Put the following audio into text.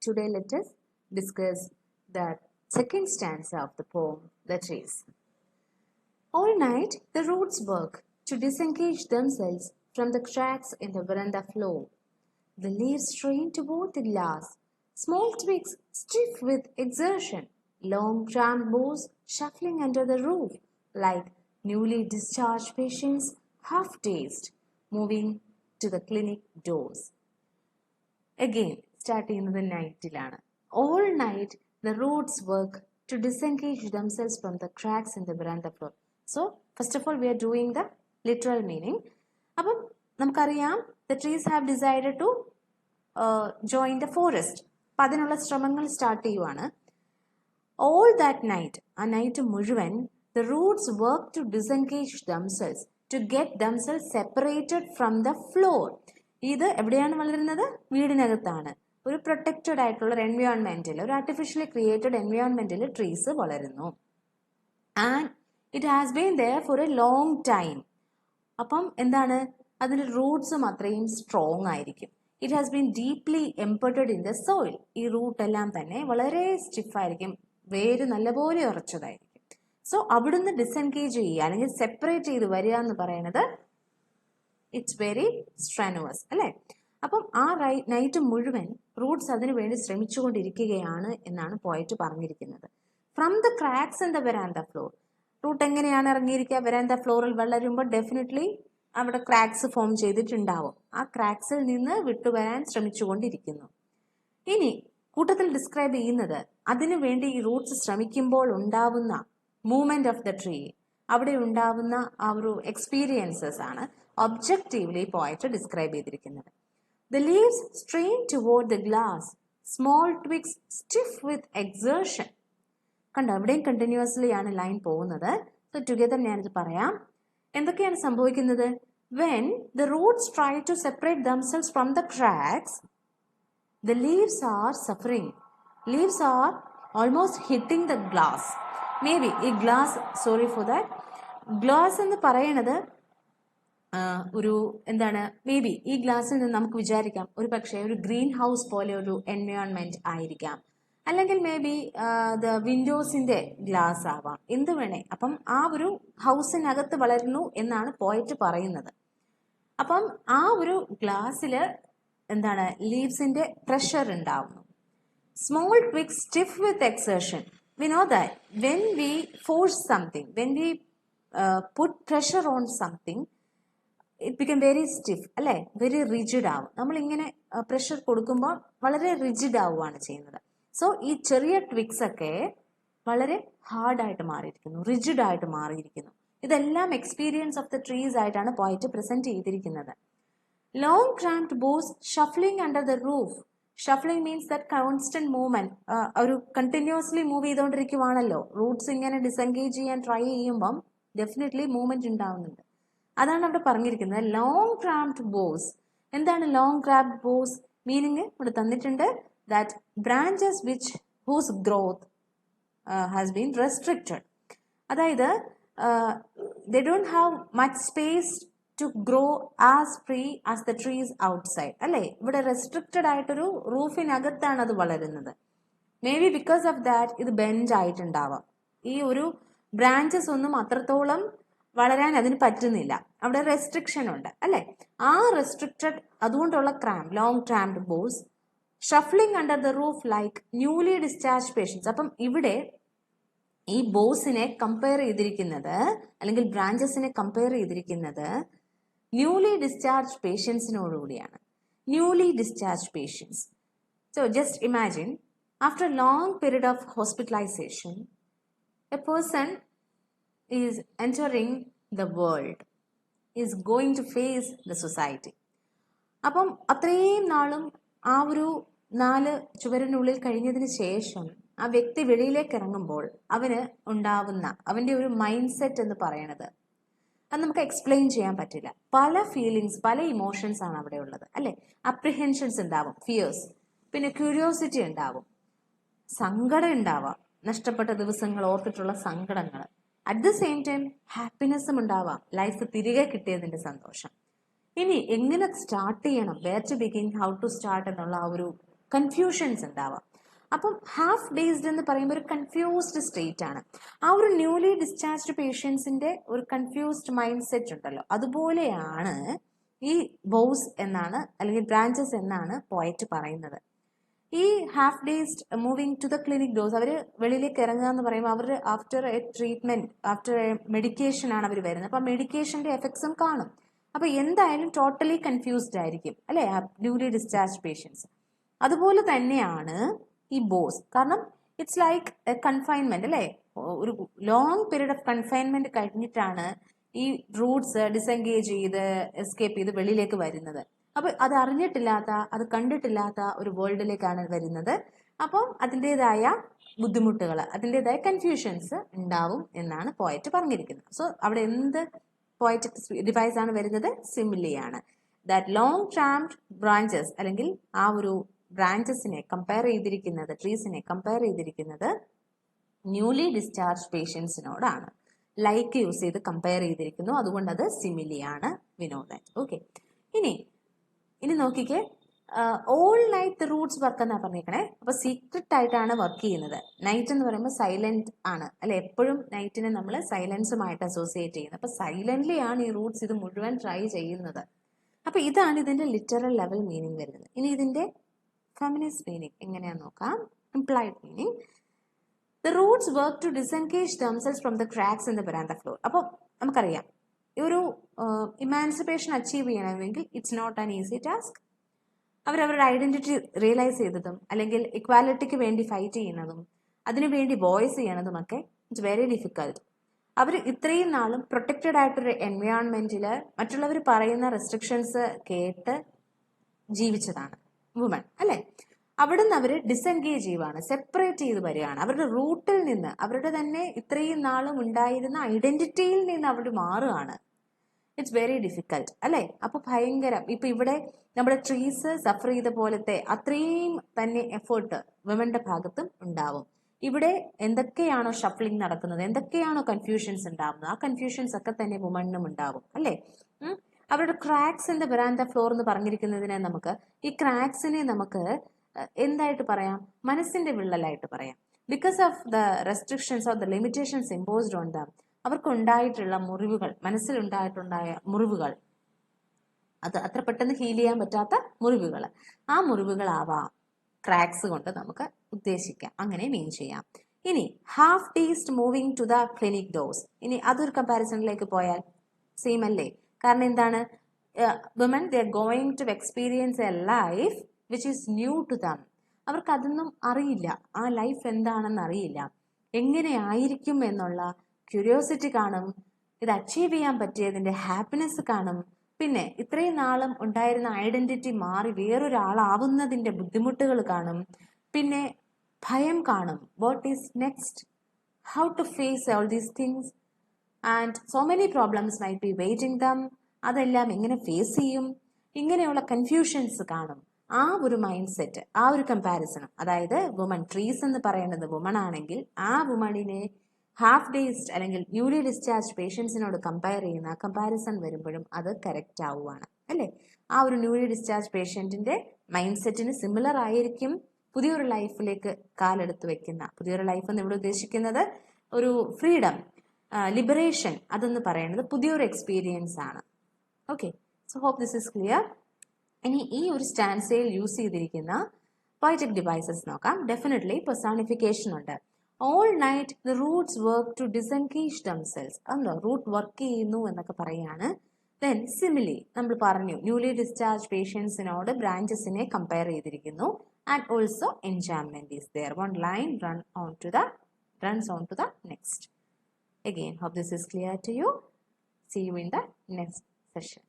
today let us discuss the second stanza of the poem, The Trees. All night the roots work to disengage themselves from the cracks in the veranda floor. The leaves strain toward the glass, small twigs stiff with exertion, long cramped boughs shuffling under the roof like newly discharged patients half-dazed, moving to the clinic doors. Again, start ചെയ്യുന്നത് നൈറ്റിലാണ്. All night the roots work to disengage themselves from the cracks in the veranda floor. So, first of all, we are doing the literal meaning. അപ്പം നമുക്കറിയാം the trees have decided to join the forest. അപ്പം അതിനുള്ള ശ്രമങ്ങൾ start ചെയ്യുവാണ്. All that night, ആ night മുഴുവൻ, the roots work to disengage themselves, to get themselves separated from the floor. ഇത് എവിടെയാണ് വളരുന്നത്? വീടിനകത്താണ്. ഒരു പ്രൊട്ടക്റ്റഡ് ആയിട്ടുള്ള ഒരു എൻവയോൺമെന്റിൽ, ഒരു ആർട്ടിഫിഷ്യലി ക്രിയേറ്റഡ് എൻവയോൺമെന്റിൽ ട്രീസ് വളരുന്നു. And it has been there for a long time. അപ്പം എന്താണ്? അതിന്റെ റൂട്ട്സും അത്രയും സ്ട്രോങ് ആയിരിക്കും. It has been deeply embedded in the soil. ഈ റൂട്ട് എല്ലാം തന്നെ വളരെ സ്റ്റിഫായിരിക്കും, വേര് നല്ലപോലെ ഉറച്ചതായിരിക്കും. സോ അവിടുന്ന് ഡിസെൻഗേജ് ചെയ്യുക അല്ലെങ്കിൽ സെപ്പറേറ്റ് ചെയ്ത് വരിക എന്ന് പറയുന്നത് ഇറ്റ്സ് വെരി സ്ട്രെനുവസ് അല്ലേ? അപ്പം ആ നൈറ്റ് മുഴുവൻ റൂട്ട്സ് അതിനു വേണ്ടി ശ്രമിച്ചുകൊണ്ടിരിക്കുകയാണ് എന്നാണ് പോയറ്റ് പറഞ്ഞിരിക്കുന്നത്. From the cracks in the veranda floor. Root എങ്ങനെയാണ് ഇറങ്ങിയിരിക്കുക? വെരാൻഡ ഫ്ലോറിൽ വളരുമ്പോൾ ഡെഫിനറ്റ്ലി അവിടെ ക്രാക്സ് ഫോം ചെയ്തിട്ടുണ്ടാവും. ആ ക്രാക്സിൽ നിന്ന് വിട്ടുവരാൻ ശ്രമിച്ചുകൊണ്ടിരിക്കുന്നു. ഇനി കൂട്ടത്തിൽ ഡിസ്ക്രൈബ് ചെയ്യുന്നത് അതിനു വേണ്ടി ഈ റൂട്ട്സ് ശ്രമിക്കുമ്പോൾ ഉണ്ടാവുന്ന മൂവ്മെന്റ് ഓഫ് ദ ട്രീ, അവിടെ ഉണ്ടാവുന്ന ആ ഒരു എക്സ്പീരിയൻസസ് ആണ് ഒബ്ജക്റ്റീവ്ലി പോയറ്റ് ഡിസ്ക്രൈബ് ചെയ്തിരിക്കുന്നത്. The leaves strain toward the glass, small twigs stiff with exertion. കണ്ടോ, അവിടെയും കണ്ടിന്യൂസ്ലി ആണ് ലൈൻ പോകുന്നത്. സോ ടുഗദർ ഞാനിത് പറയാം. എന്തൊക്കെയാണ് സംഭവിക്കുന്നത്? When the roots try to separate themselves from the cracks, the leaves are suffering. Leaves are almost hitting the glass. Maybe ഈ glass, sorry for that, glass എന്ന് പറയുന്നത് ഒരു എന്താണ്, മേ ബി ഈ ഗ്ലാസ്സിൽ നിന്ന് നമുക്ക് വിചാരിക്കാം ഒരു പക്ഷേ ഒരു ഗ്രീൻ ഹൗസ് പോലെ ഒരു എൻവയോൺമെന്റ് ആയിരിക്കാം, അല്ലെങ്കിൽ മേ ബി ദ വിൻഡോസിന്റെ ഗ്ലാസ് ആവാം, എന്ത് വേണേ. അപ്പം ആ ഒരു ഹൗസിനകത്ത് വളരുന്നു എന്നാണ് പോയറ്റ് പറയുന്നത്. അപ്പം ആ ഒരു ഗ്ലാസ്സില് എന്താണ്, ലീവ്സിന്റെ പ്രഷർ ഉണ്ടാവുന്നു. Small twigs stiff with exertion. V know that when we force something, when we put pressure on something, it become very stiff അല്ലെ, വെരി റിജിഡ് ആവും. നമ്മളിങ്ങനെ പ്രഷർ കൊടുക്കുമ്പോൾ വളരെ റിജിഡ് ആവുകയാണ് ചെയ്യുന്നത്. സോ ഈ ചെറിയ ട്വിക്സ് ഒക്കെ വളരെ ഹാർഡായിട്ട് മാറിയിരിക്കുന്നു, റിജിഡ് ആയിട്ട് മാറിയിരിക്കുന്നു. ഇതെല്ലാം എക്സ്പീരിയൻസ് ഓഫ് ദ ട്രീസ് ആയിട്ടാണ് പോയറ്റ് പ്രസന്റ് ചെയ്തിരിക്കുന്നത്. Long cramped boughs shuffling under the roof. Shuffling means that constant movement, ഒരു കണ്ടിന്യൂസ്ലി മൂവ് ചെയ്തുകൊണ്ടിരിക്കുവാണല്ലോ. റൂട്ട്സ് ഇങ്ങനെ ഡിസെൻഗേജ് ചെയ്യാൻ ട്രൈ ചെയ്യുമ്പം ഡെഫിനറ്റ്ലി മൂവ്മെന്റ് ഉണ്ടാവുന്നുണ്ട്. അതാണ് അവിടെ പറഞ്ഞിരിക്കുന്നത്. Long cramped boughs. എന്താണ് ലോങ് ക്രാംപ്ഡ് ബോസ്? മീനിങ് ഇവിടെ തന്നിട്ടുണ്ട്. That branches which whose growth has been restricted. അതായത് they don't have much space to grow as free as the trees outside. അല്ലേ, ഇവിടെ റെസ്ട്രിക്റ്റഡ് ആയിട്ടൊരു റൂഫിനകത്താണ് അത് വളരുന്നത്. May be because of that ഇത് bend ആയിട്ടുണ്ടാവാം. ഈ ഒരു ബ്രാഞ്ചസ് ഒന്നും അത്രത്തോളം വളരാൻ അതിന് പറ്റുന്നില്ല, അവിടെ റെസ്ട്രിക്ഷൻ ഉണ്ട് അല്ലെ. ആ റെസ്ട്രിക്റ്റഡ് അതുകൊണ്ടുള്ള cramp, long cramped boughs shuffling under the roof like newly discharge patients. അപ്പം ഇവിടെ ഈ ബോസിനെ കമ്പയർ ചെയ്തിരിക്കുന്നത്, അല്ലെങ്കിൽ ബ്രാഞ്ചസിനെ കമ്പയർ ചെയ്തിരിക്കുന്നത് ന്യൂലി ഡിസ്ചാർജ് പേഷ്യൻസിനോടുകൂടിയാണ്. Newly discharge patients. So just imagine, after a long period of hospitalization, a person is entering the world, is going to face the society. അപ്പം അത്രയും നാളും ആ ഒരു 4 ചുവരിനുള്ളിൽ കഴിഞ്ഞതിന് ശേഷം ആ വ്യക്തി വെളിയിലേക്ക് ഇറങ്ങുമ്പോൾ അവന് ഉണ്ടാവുന്ന അവന്റെ ഒരു മൈൻഡ് സെറ്റ് എന്ന് പറയണത് അത് നമുക്ക് എക്സ്പ്ലെയിൻ ചെയ്യാൻ പറ്റില്ല. പല ഫീലിങ്സ്, പല ഇമോഷൻസ് ആണ് അവിടെ ഉള്ളത് അല്ലെ. അപ്രിഹെൻഷൻസ് ഉണ്ടാവും, ഫിയേഴ്സ്, പിന്നെ ക്യൂരിയോസിറ്റി ഉണ്ടാവും, സങ്കടം ഉണ്ടാവാം, നഷ്ടപ്പെട്ട ദിവസങ്ങൾ ഓർത്തിട്ടുള്ള സങ്കടങ്ങൾ. അറ്റ് ദ സെയിം ടൈം ഹാപ്പിനെസ്സും ഉണ്ടാവാം, ലൈഫ് തിരികെ കിട്ടിയതിന്റെ സന്തോഷം. ഇനി എങ്ങനെ സ്റ്റാർട്ട് ചെയ്യണം, where to begin, how to start എന്നുള്ള ആ ഒരു കൺഫ്യൂഷൻസ് ഉണ്ടാവാം. അപ്പം ഹാഫ് ഡേസ്ഡ് എന്ന് പറയുമ്പോൾ ഒരു കൺഫ്യൂസ്ഡ് സ്റ്റേറ്റ് ആണ്. ആ ഒരു ന്യൂലി ഡിസ്ചാർജ്ഡ് പേഷ്യൻസിന്റെ ഒരു കൺഫ്യൂസ്ഡ് മൈൻഡ് സെറ്റ് ഉണ്ടല്ലോ, അതുപോലെയാണ് ഈ ബോസ് എന്നാണ് അല്ലെങ്കിൽ ബ്രാഞ്ചസ് എന്നാണ് പോയറ്റ് പറയുന്നത്. ഈ half dazed moving to the clinic doors, അവർ വെളിയിലേക്ക് ഇറങ്ങുക എന്ന് പറയുമ്പോൾ അവർ after a treatment, after a medication ആണ് അവർ വരുന്നത്. അപ്പം മെഡിക്കേഷന്റെ എഫക്ട്സും കാണും. അപ്പൊ എന്തായാലും ടോട്ടലി കൺഫ്യൂസ്ഡ് ആയിരിക്കും അല്ലെ ന്യൂലി ഡിസ്ചാർജ് പേഷ്യൻസ്. അതുപോലെ തന്നെയാണ് ഈ ബോസ്. കാരണം ഇറ്റ്സ് ലൈക്ക് എ കൺഫൈൻമെന്റ് അല്ലെ, ഒരു ലോങ് പീരീഡ് ഓഫ് കൺഫൈൻമെന്റ് കഴിഞ്ഞിട്ടാണ് ഈ റൂട്ട്സ് ഡിസെൻഗേജ് ചെയ്ത് എസ്കേപ്പ് ചെയ്ത് വെളിയിലേക്ക് വരുന്നത്. അപ്പൊ അത് അറിഞ്ഞിട്ടില്ലാത്ത, അത് കണ്ടിട്ടില്ലാത്ത ഒരു വേൾഡിലേക്കാണ് വരുന്നത്. അപ്പം അതിൻ്റെതായ ബുദ്ധിമുട്ടുകൾ, അതിൻ്റെതായ കൺഫ്യൂഷൻസ് ഉണ്ടാവും എന്നാണ് പോയറ്റ് പറഞ്ഞിരിക്കുന്നത്. സോ അവിടെ എന്ത് പോയറ്റിക് ഡിവൈസ് ആണ് വരുന്നത്? സിമിലിയാണ്. ദാറ്റ് ലോങ് ട്രാംഡ് ബ്രാഞ്ചസ്, അല്ലെങ്കിൽ ആ ഒരു ബ്രാഞ്ചസിനെ കമ്പയർ ചെയ്തിരിക്കുന്നത്, ട്രീസിനെ കമ്പയർ ചെയ്തിരിക്കുന്നത് ന്യൂലി ഡിസ്ചാർജ് പേഷ്യൻസിനോടാണ്. ലൈക്ക് യൂസ് ചെയ്ത് കമ്പയർ ചെയ്തിരിക്കുന്നു, അതുകൊണ്ട് അത് സിമിലിയാണ്. We know that. ഓക്കെ, ഇനി നോക്കിക്കേ, all night the roots work എന്നാ പറഞ്ഞേക്കണേ. അപ്പൊ സീക്രട്ട് ആയിട്ടാണ് വർക്ക് ചെയ്യുന്നത്. നൈറ്റ് എന്ന് പറയുമ്പോൾ സൈലന്റ് ആണ് അല്ലെ, എപ്പോഴും നൈറ്റിനെ നമ്മൾ സൈലൻസുമായിട്ട് അസോസിയേറ്റ് ചെയ്യുന്നത്. അപ്പൊ സൈലന്റ്ലി ആണ് ഈ റൂട്ട്സ് ഇത് മുഴുവൻ ട്രൈ ചെയ്യുന്നത്. അപ്പൊ ഇതാണ് ഇതിന്റെ ലിറ്ററൽ ലെവൽ മീനിങ് വരുന്നത്. ഇനി ഇതിന്റെ ഫെമിനിസ്റ്റ് മീനിങ് എങ്ങനെയാന്ന് നോക്കാം. Implied meaning, the roots work to disengage damsels from the cracks in the veranda floor. അപ്പോൾ നമുക്കറിയാം ഈ ഒരു ഇമാൻസിപ്പേഷൻ അച്ചീവ് ചെയ്യണമെങ്കിൽ it's not an easy task. അവരവരുടെ ഐഡന്റിറ്റി റിയലൈസ് ചെയ്തതും അല്ലെങ്കിൽ ഇക്വാലിറ്റിക്ക് വേണ്ടി ഫൈറ്റ് ചെയ്യുന്നതും അതിനുവേണ്ടി വോയിസ് ചെയ്യണതും ഒക്കെ ഇറ്റ്സ് വെരി ഡിഫിക്കൽട്ട്. അവർ ഇത്രയും നാളും പ്രൊട്ടക്റ്റഡ് ആയിട്ടൊരു എൻവയോൺമെന്റിൽ മറ്റുള്ളവർ പറയുന്ന റെസ്ട്രിക്ഷൻസ് കേട്ട് ജീവിച്ചതാണ് വുമൺ അല്ലെ. അവിടുന്ന് അവർ ഡിസെൻഗേജ് ചെയ്യുവാണ്, സെപ്പറേറ്റ് ചെയ്ത് വരികയാണ്. അവരുടെ റൂട്ടിൽ നിന്ന്, അവരുടെ തന്നെ ഇത്രയും നാളും ഉണ്ടായിരുന്ന ഐഡന്റിറ്റിയിൽ നിന്ന് അവർ മാറുകയാണ്. ഇറ്റ്സ് വെരി ഡിഫിക്കൽട്ട് അല്ലെ. അപ്പൊ ഭയങ്കരം. ഇപ്പൊ ഇവിടെ നമ്മുടെ ട്രീസ് സഫർ ചെയ്ത പോലത്തെ അത്രയും തന്നെ എഫേർട്ട് വിമന്റെ ഭാഗത്തും ഉണ്ടാവും. ഇവിടെ എന്തൊക്കെയാണോ ഷഫ്ലിംഗ് നടക്കുന്നത്, എന്തൊക്കെയാണോ കൺഫ്യൂഷൻസ് ഉണ്ടാവുന്നത്, ആ കൺഫ്യൂഷൻസ് ഒക്കെ തന്നെ വുമണിനും ഉണ്ടാവും അല്ലെ. അവരുടെ cracks in the veranda floor എന്ന് പറഞ്ഞിരിക്കുന്നതിനെ നമുക്ക്, ഈ ക്രാക്സിനെ നമുക്ക് എന്തായിട്ട് പറയാം? മനസ്സിന്റെ വിള്ളലായിട്ട് പറയാം. Because of the restrictions or the limitations imposed on them, അവർക്കുണ്ടായിട്ടുള്ള മുറിവുകൾ, മനസ്സിലുണ്ടായിട്ടുണ്ടായ മുറിവുകൾ, അത് അത്ര പെട്ടെന്ന് ഹീൽ ചെയ്യാൻ പറ്റാത്ത മുറിവുകൾ, ആ മുറിവുകളാവാം ക്രാക്സ് കൊണ്ട് നമുക്ക് ഉദ്ദേശിക്കാം, അങ്ങനെ മീൻ ചെയ്യാം. ഇനി half dazed moving to the clinic doors, ഇനി അതൊരു കമ്പാരിസണിലേക്ക് പോയാൽ സെയിം അല്ലേ? കാരണം എന്താണ്, women they are going to experience a life which is new to them. അവർക്ക് അതൊന്നും അറിയില്ല, ആ ലൈഫ് എന്താണെന്ന് അറിയില്ല, എങ്ങനെയായിരിക്കും എന്നുള്ള ക്യൂരിയോസിറ്റി കാണും, ഇത് അച്ചീവ് ചെയ്യാൻ പറ്റിയതിന്റെ ഹാപ്പിനെസ് കാണും, പിന്നെ ഇത്രയും നാളും ഉണ്ടായിരുന്ന ഐഡന്റിറ്റി മാറി വേറൊരാളാവുന്നതിന്റെ ബുദ്ധിമുട്ടുകൾ കാണും, പിന്നെ ഭയം കാണും. What is next, how to face all these things and so many problems might be waiting them. അതെല്ലാം എങ്ങനെ ഫേസ് ചെയ്യും, ഇങ്ങനെയുള്ള കൺഫ്യൂഷൻസ് കാണും. ആ ഒരു മൈൻഡ് സെറ്റ്, ആ ഒരു കമ്പാരിസണും, അതായത് വുമൺ, ട്രീസ് എന്ന് പറയുന്നത് വുമൺ ആണെങ്കിൽ ആ വുമണിനെ ഹാഫ് ഡേസ്ഡ് അല്ലെങ്കിൽ ന്യൂലി ഡിസ്ചാർജ് പേഷ്യൻസിനോട് കമ്പയർ ചെയ്യുന്ന കമ്പാരിസൺ വരുമ്പോഴും അത് കറക്റ്റ് ആവുകയാണ് അല്ലേ. ആ ഒരു ന്യൂലി ഡിസ്ചാർജ് പേഷ്യന്റിന്റെ മൈൻഡ് സെറ്റിന് സിമിലർ ആയിരിക്കും പുതിയൊരു ലൈഫിലേക്ക് കാലെടുത്ത് വെക്കുന്ന, പുതിയൊരു ലൈഫ് എന്ന് ഇവിടെ ഉദ്ദേശിക്കുന്നത് ഒരു ഫ്രീഡം, ലിബറേഷൻ, അതെന്ന് പറയുന്നത് പുതിയൊരു എക്സ്പീരിയൻസ് ആണ്. Okay, so hope this is clear. ഇനി ഈ ഒരു സ്റ്റാൻസയിൽ യൂസ് ചെയ്തിരിക്കുന്ന പോയറ്റിക് ഡിവൈസസ് നോക്കാം. ഡെഫിനറ്റ്ലി പെർസോണിഫിക്കേഷൻ ഉണ്ട്. All night the roots work to disengage themselves, അതോ റൂട്ട് വർക്ക് ചെയ്യുന്നു എന്നൊക്കെ പറയാണ്. ദെൻ സിമിലി നമ്മൾ പറഞ്ഞു, ന്യൂലി ഡിസ്ചാർജ് പേഷ്യൻസിനോട് ബ്രാഞ്ചസിനെ കമ്പയർ ചെയ്തിരിക്കുന്നു. And also enjambment is there, one line runs on to the next. Again, hope this is clear to you. See you in the next session.